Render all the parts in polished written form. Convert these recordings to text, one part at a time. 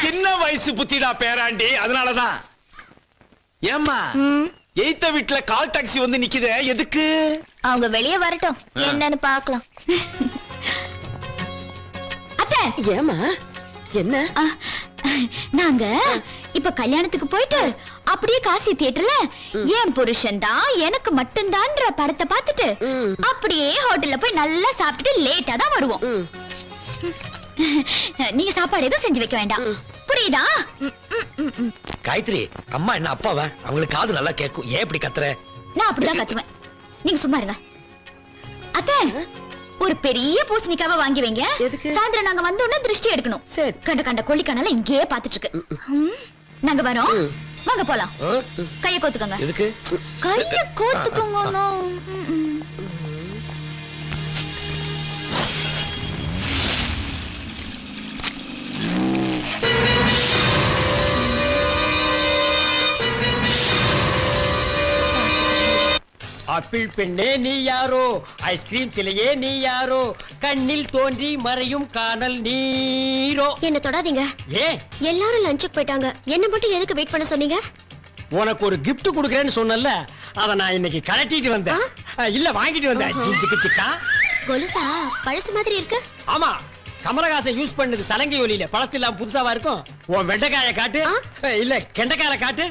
சின்ன வயசு புத்திடா பேராண்டி, அதனாலதான். ஏம்மா எய்த்த வீட்டுல கால் டாக்ஸி வந்து நிக்குதே, எதுக்கு? அவங்க வெளியே வரட்டும், என்னன்னு பாக்கலாம். அத்தை, ஏமா என்ன? நாங்க இப்ப கல்யாணத்துக்கு போயிட்டு அப்படியே காசி தியேட்டர்ல என் புருஷன் தான் எனக்கு மட்டும்தான்ற படத்தை பார்த்துட்டு அப்படியே ஹோட்டல்ல போய் நல்லா சாப்பிட்டுட்டு லேட்டா தான் வருவோம். நீங்க சாப்பாடு எதுவும் செஞ்சு வைக்க வேண்டாம், புரியுதா? காயத்ரி, அம்மா என்ன அப்பாவா? அவங்களுக்கு காது நல்லா கேட்கும். ஏன் இப்படி கத்துற? நான் அப்படிதான் கத்துவேன், நீங்க சும்மா இருங்க. அத்தை, ஒரு பெரிய பூசணிக்காவை வாங்கி வைங்க. சாயந்தரம் நாங்க வந்தோம்னா திருஷ்டி எடுக்கணும். கண்ட கண்ட கொல்லிக்கானால இங்கேயே பாத்துட்டு இருக்கு. நாங்க வரோம், வாங்க போலாம். கைய கோத்துக்கோங்க. எதுக்கு? கைய கோத்துக்கோங்க. ஆப்பிள் பெண்ணே நீ யாரோ, ஐஸ்கிரீம் சிலையே நீ யாரோ, கண்ணில் தோன்றி மறையும் காணல் நீரோ. என்ன தொடாதீங்க. ஏன்? எல்லாரும் லஞ்சுக்கு போயிட்டாங்க, என்ன மட்டும் எதுக்கு வெயிட் பண்ண சொன்னீங்க? உனக்கு ஒரு கிஃப்ட் கொடுக்கறேன்னு சொன்னல, அத நான் இன்னைக்கு கலட்டிட்டு வந்தேன். இல்ல வாங்கிட்டு வந்தேன். ஜிஞ்சிக்கு சிக்கா கொலுசா பழசு மாதிரி இருக்கு. ஆமா, கமலஹாசன் யூஸ் பண்ணது சலங்கை ஒலியில, பழசு இல்லாம புதுசாவா இருக்கும். உன் வெண்டைக்காய காட்டு, இல்ல கெண்டைக்காய காட்டு.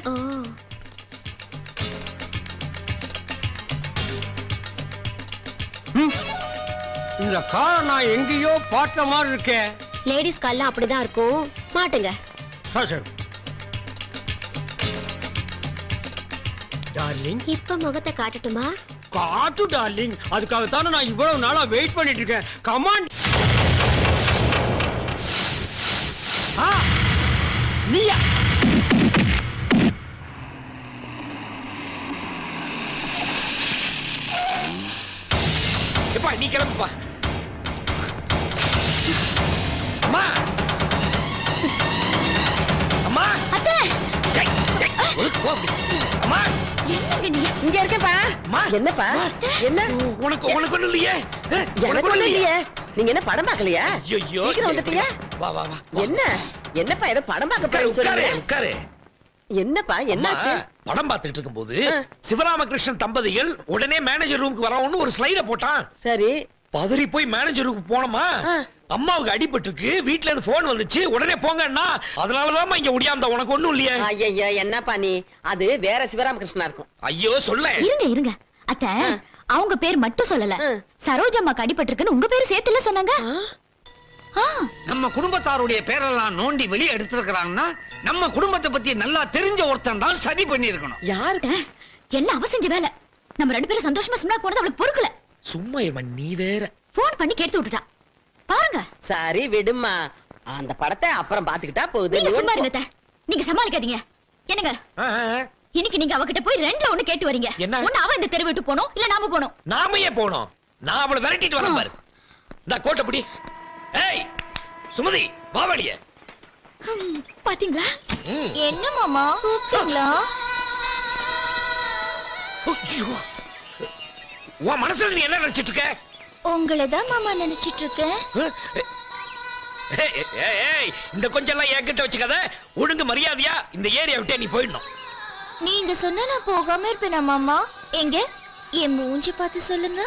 இந்த கார் நான் எங்கேயோ பார்த்த மாதிரி இருக்கேன். லேடிஸ் கால்ல அப்படிதான் இருக்கும், மாட்டுங்க. டார்லிங், இப்ப முகத்தை காட்டட்டுமா? காட்டு டார்லிங், அதுக்காகத்தானே நான் இவ்வளவு நாளா வெயிட் பண்ணிட்டு இருக்கேன். கமான். நீயா? நீ கிளம்புப்பா. அம்மா, அம்மா, அத்தை, அம்மா, இங்க இருக்கேப்பா. என்னப்பா? என்ன? உனக்கு ஒண்ணு இல்லையே. எனக்கு ஒண்ணு இல்லையே. நீங்க என்ன படம் பார்க்கலையா? ஐயோ, சீக்கிரம் வந்துட்டீங்க. வா வா வா. என்ன? என்னப்பா ஏதோ படம் பார்க்க போறேன்னு சொன்னீங்க. உட்காரு. என்னப்பா என்னாச்சு? படம் பார்த்துட்டு இருக்கும்போது சிவராமகிருஷ்ணன் தம்பதிகள் உடனே மேனேஜர் ரூமுக்கு வரணும்னு ஒரு ஸ்லைட போட்டான். சரி. பதறி போய் மேனேஜர் ரூமுக்கு போனோமா, அம்மாவுக்கு அடிபட்டுருக்கு, வீட்ல இருந்து போன் வந்துச்சு, உடனே போங்கன்னா அதனாலதான் இங்க ஒடியாந்த. உனக்கு ஒண்ணும் இல்லையே? ஐயா, என்னப்பா நீ? அது வேற சிவராமகிருஷ்ணா இருக்கும். ஐயோ சொல்ல. இருங்க அத்தை, அவங்க பேர் மட்டும் சொல்லல, சரோஜம்மாக்கு அடிபட்டிருக்குன்னு உங்க பேர் சேர்த்துல சொன்னாங்க. நம்ம குடும்பத்தாருடைய பேரெல்லாம் நோண்டி வெளியே எடுத்திருக்கிறாங்கன்னா நம்ம குடும்பத்தை பத்தி நல்லா தெரிஞ்ச ஒருத்தன் தான் சதி பண்ணி இருக்கணும். யாருக்கு? எல்லாம் அவ செஞ்ச வேலை. நம்ம ரெண்டு பேரும் சந்தோஷமா சினிமா போனது அவளுக்கு பொறுக்கல. சும்மா நீ வேற போன் பண்ணி கேட்டு விட்டுட்டா பாருங்க. சரி விடுமா, அந்த படத்தை அப்புறம் பாத்துக்கிட்டா போகுது. நீங்க சும்மா இருங்க அத்தை, நீங்க சமாளிக்காதீங்க. என்னங்க, இன்னைக்கு நீங்க அவகிட்ட போய் ரெண்டுல ஒண்ணு கேட்டு வரீங்க. ஒண்ணு அவ இந்த தெரு விட்டு போனோம், இல்ல நாம போனோம். நாம ஏன் போனோம்? நான் அவளை விரட்டிட்டு வரேன் பாரு. இந்த கோட்டப்படி. ஏய் சுமதி, வாவடியே. பாத்தீங்களா? என்ன மாமா கூப்பிட்டீங்களா? உன் மனசுல நீ என்ன நினைச்சிட்டு இருக்க? உங்களதான் மாமா நினைச்சிட்டு இருக்கேன். இந்த கொஞ்சம் எல்லாம் என்கிட்ட வச்சுக்காத. ஒழுங்கு மரியாதையா இந்த ஏரியா விட்டே நீ போயிடணும். நீங்க சொன்னா நான் போகாம இருப்பேனா மாமா? எங்க என் மூஞ்சி பார்த்து சொல்லுங்க.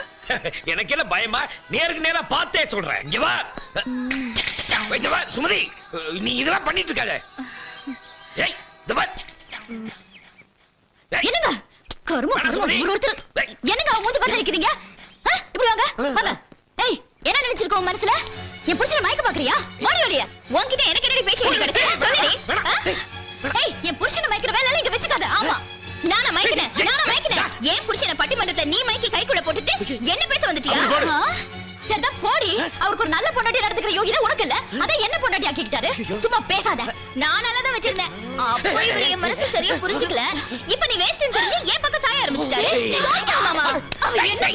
எனக்கு என்ன பயமா? நேருக்கு நேரா பார்த்தே சொல்றேன். இங்க வா. சுமதி, நீ இதெல்லாம் பண்ணிட்டு இருக்காத. ஏய், இந்த வா. என்னங்க கரும ஒருத்தர் என்னங்க அவங்க மூஞ்சி பார்த்து நிக்கிறீங்க? இப்படி வாங்க வாங்க. ஏய், என்ன நினைச்சிருக்க உன் மனசுல? என் புருஷனை மயக்க பாக்குறியா? ஓடி வெளிய. உன்கிட்ட எனக்கு என்னடி பேச்சு ஓடி கிடக்கு? சொல்லுடி. ஏய், என் புருஷனை மயக்கிற வேலை இங்க வெச்சுக்காத. ஆமா, நானா மயக்கினேன். ஏன் புருஷனை பட்டிமன்றத்தை நீ மயக்கி கைக்குள்ள போட்டுட்டு என்ன பேச வந்துட்டியா? சரிதான் போடி. அவருக்கு ஒரு நல்ல பொண்டாட்டி நடந்துக்கிற யோகிதை உனக்கு இல்ல, அத என்ன பொண்டாட்டி ஆக்கிட்டாரு? சும்மா பேசாத. நான் நல்லதான் வச்சிருந்தேன். அப்போ இவரு என் மனசு சரியா புரிஞ்சுக்கல. இப்ப நீ வேஸ்ட்னு தெரிஞ்சு ஏன் பக்கம் சாய ஆரம்பிச்சிட்டாரு. மாமா, அவ என்ன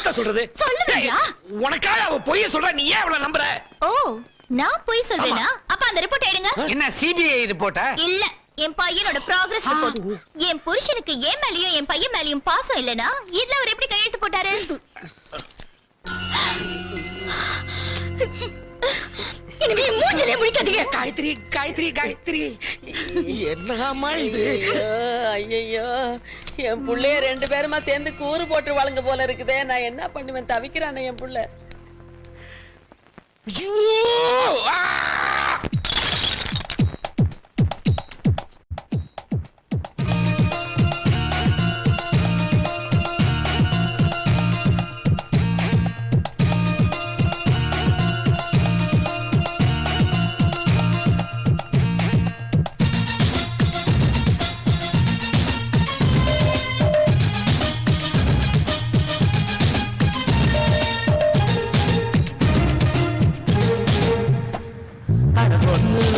என்னத்த சொல்றது சொல்லுவேயா? உனக்காக அவ பொய்ய சொல்ற, நீ ஏன் அவளை நம்புற? ஓ நான் போய் சொல்றேனா? அப்ப அந்த ரிப்போர்ட் எடுங்க. என்ன சிபிஐ ரிப்போர்ட்டா? இல்ல, என் பையனோட ப்ராக்ரஸ் ரிப்போர்ட். என் புருஷனுக்கு என் மேலயும் என் பையன் மேலயும் பாசம் இல்லனா இதுல அவர் எப்படி கையெழுத்து போட்டாரு? இனிமே மூஞ்சிலே முடிக்காதீங்க. காயத்ரி காயத்ரி காயத்ரி, என்னமா இது? ஐயோ என் புள்ளைய 2 பேருமா சேர்ந்து கூறு போட்டு வழங்க போல இருக்குதே. நான் என்ன பண்ணுவேன்? தவிக்கிறானே என் புள்ள. ஐயோ! ஆ!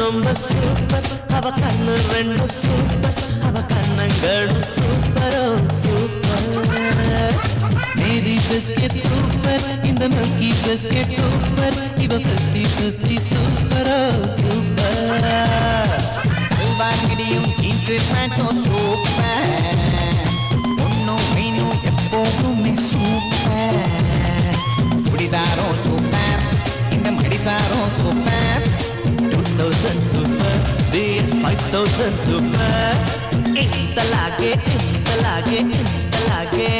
ரொம்ப சூப்பர், அவ கண்ணு 2 சூப்பர், அவ கண்ணங்களும் சூப்பரோ சூப்பர். மேரி பிஸ்கெட் சூப்பர், இந்த மில்கி பிஸ்கெட் சூப்பர், இவ 50-50 சூப்பரோ சூப்பர். செல்வாங்கிடியும் ஜீன்ஸ் பேண்ட்டும் சூப்பர், ஒன்னும் மீனும் எப்போதுமே சூப்பர். குடிதாரோ சூப்பர், இந்த மடிதாரோ super. 2000 super, dear 5000 super. Inta lage, inta lage, inta lage.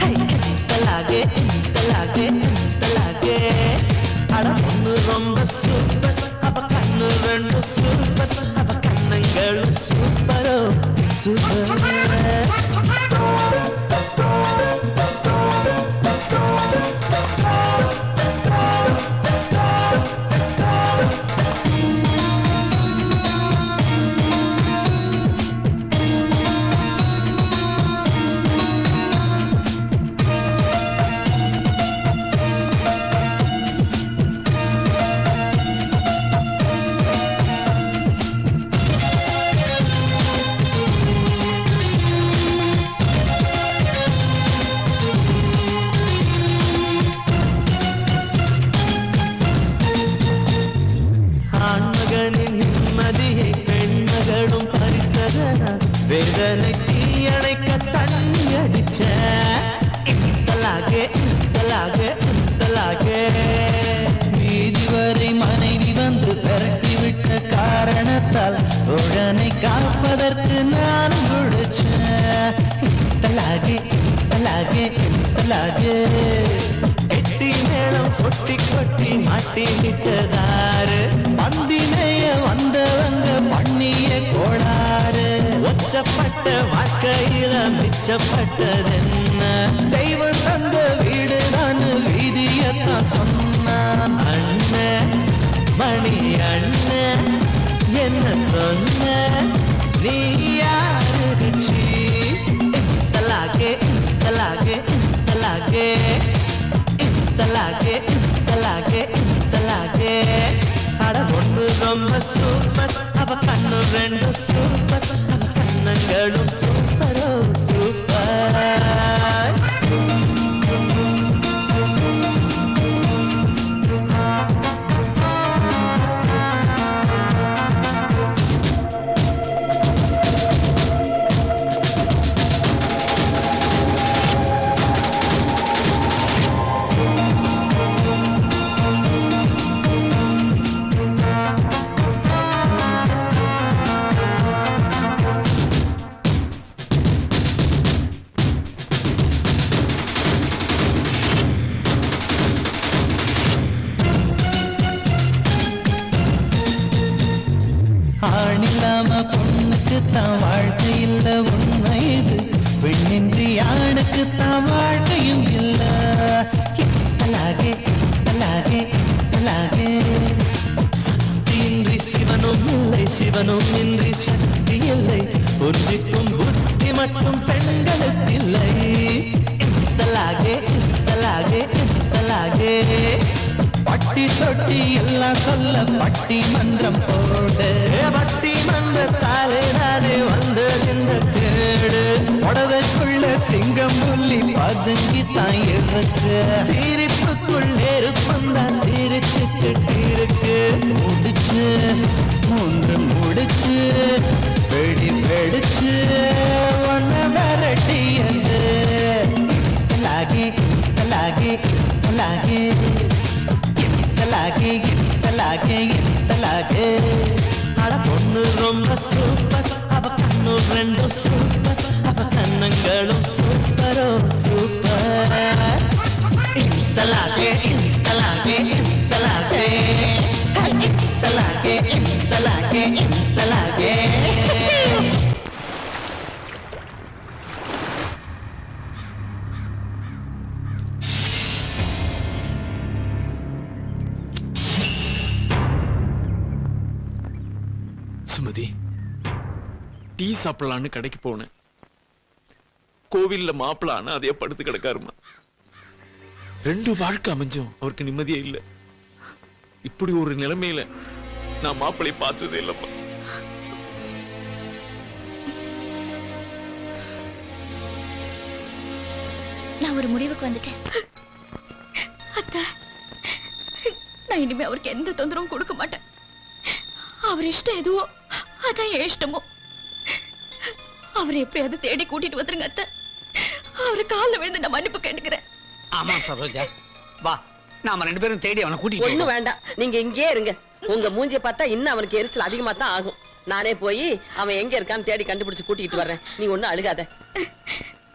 Hey, inta lage, inta lage, inta lage. Ada onnu romba super, ava kannu 2 super, ava kannangalu super, super. ஆண்மகனின் நிம்மதியை பெண்மகளும் பறித்ததன வேதனைக்கு அணைக்க தண்ணி அடிச்ச. இந்தலாகே இந்தலாகே இந்தலாகே. வீதி வரை மனைவி வந்து விரட்டிவிட்ட காரணத்தால் உடனை காப்பதற்கு நான் குடிச்சேன். இந்தலாகே இந்தலாகே இந்தலாகே. எட்டி மேளம் கொட்டி கொட்டி மாட்டி விட்டதாரு, பந்தினைய வந்தவங்க பண்ணிய கோளாறு. ஒச்சப்பட்ட வாழ்க்கையில மிச்சப்பட்டதென்ன, தெய்வம் தந்த வீடுதான் வீதியத்தான் சொன்னான். அண்ணன் மணி அண்ணன் என்ன சொன்ன, நீ யாரு கட்சி? இந்தலாகே இந்தலாகே இந்தலாகே. இந்தலாகே இந்தலாகே இந்தலாகே. அட ஒண்ணு ரொம்ப சூப்பர், அவ கண்ணு 2 சூப்பர், அவ கண்ணங்களும் சூப்பரோ சூப்பர். ஆணில்லாம பொண்ணுக்கு தான் வாழ்க்கை இல்ல, உண்மை இது. பெண்ணின்றி ஆணுக்கு தான் வாழ்க்கையும் இல்ல. இந்தலாகே இந்தலாகே இந்தலாகே. சக்தியின்றி சிவனும் இல்லை, சிவனும் இன்றி சக்தி இல்லை. புரிஞ்சிக்கும் புத்தி மட்டும் பெண்களுக்கு இல்லை. இந்தலாகே இந்தலாகே இந்தலாகே. பட்டி தொட்டி எல்லாம் சொல்ல பட்டி மன்றம் போடு, பட்டி மன்றத்தாலே நானே வந்தது இந்த கேடு. உடவைக்குள்ள சிங்கம் புள்ளி பதுங்கி தான் இருக்கு சிரிப்புக்குள் நெருப்புந்தா சிரிச்சுக்கிட்டு இருக்கு முடிச்சு மூன்று முடிச்சு வெடி வெடிச்சு ஒன்ன விரட்டியது லாகே லாகே லாகே லாகே லாகே லாகே அட பொண்ணு ரொம்ப சூப்பர் அவ கண்ணு ரெண்டு சூப்பர் அவ கண்ணங்களும் சூப்பரோ சூப்பர் தலாகே தலாகே தலாகே தலாகே தலாகே தலாகே சுமதி டீ சாப்பிடலான்னு கடைக்கு போனேன். கோவில்ல மாப்பிளான்னு அதே படுத்து கிடக்காருமா. 2 வாழ்க்கை அமைஞ்சும் அவருக்கு நிம்மதியே இல்ல. இப்படி ஒரு நிலைமையில நான் மாப்பிளை பார்த்ததே இல்லப்பா. நான் ஒரு முடிவுக்கு வந்துட்டேன். அத்தை, நான் இனிமே அவருக்கு எந்த தொந்தரவும் கொடுக்க மாட்டேன். அவர் இஷ்டம் எதுவோ அதான் என் இஷ்டமோ. அவரை எப்படியாவது தேடி கூட்டிட்டு வந்துருங்க அத்தை. அவரு காலில் விழுந்து நான் மன்னிப்பு கேட்டுக்கிறேன். ஆமா சரோஜா, வா நாம 2 பேரும் தேடி அவனை கூட்டிட்டு ஒண்ணு போறோம். வேண்டாம், நீங்க இங்கேயே இருங்க. உங்க மூஞ்சிய பார்த்தா இன்னும் அவனுக்கு எரிச்சல் அதிகமா தான் ஆகும். நானே போய் அவன் எங்க இருக்கான்னு தேடி கண்டுபிடிச்சு கூட்டிட்டு வர்றேன். நீ ஒண்ணும் அழுகாத.